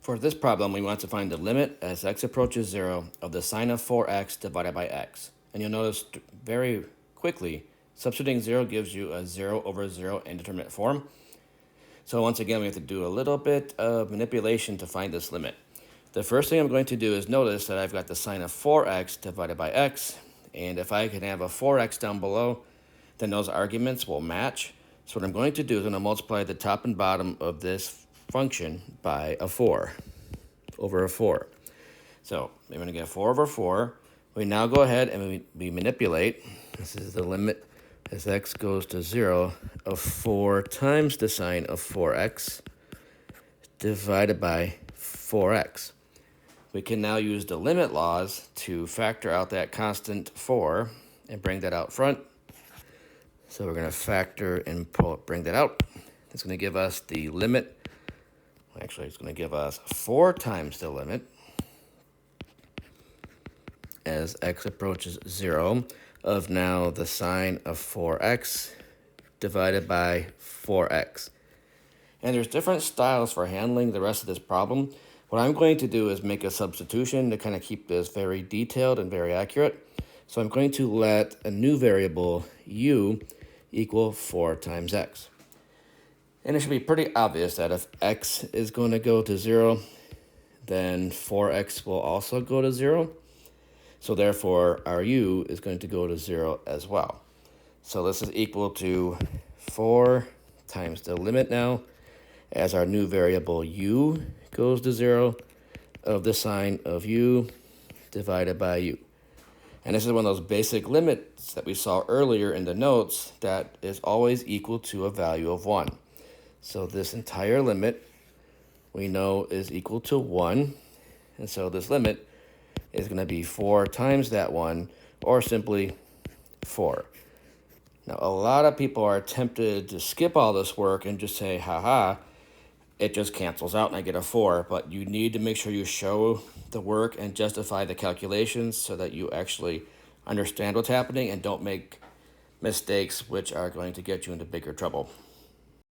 For this problem, we want to find the limit as x approaches 0 of the sine of 4x divided by x. And you'll notice very quickly, substituting 0 gives you a 0 over 0 indeterminate form. So once again, we have to do a little bit of manipulation to find this limit. The first thing I'm going to do is notice that I've got the sine of 4x divided by x. And if I can have a 4x down below, then those arguments will match. So what I'm going to do is I'm going to multiply the top and bottom of this function by a 4 over a 4. So I'm going to get 4 over 4. We now go ahead and we manipulate. This is the limit as x goes to 0 of 4 times the sine of 4x divided by 4x. We can now use the limit laws to factor out that constant 4 and bring that out front. So we're going to factor and bring that out. It's going to give us the limit. Actually, it's going to give us 4 times the limit as x approaches 0 of now the sine of 4x divided by 4x. And there's different styles for handling the rest of this problem. What I'm going to do is make a substitution to kind of keep this very detailed and very accurate. So I'm going to let a new variable u equal 4 times x. And it should be pretty obvious that if x is going to go to 0, then 4x will also go to 0. So therefore, our u is going to go to 0 as well. So this is equal to 4 times the limit now, as our new variable u goes to 0, of the sine of u divided by u. And this is one of those basic limits that we saw earlier in the notes that is always equal to a value of 1. So this entire limit we know is equal to 1. And so this limit is going to be 4 times that 1, or simply 4. Now, a lot of people are tempted to skip all this work and just say, haha, it just cancels out and I get a 4. But you need to make sure you show the work and justify the calculations so that you actually understand what's happening and don't make mistakes which are going to get you into bigger trouble.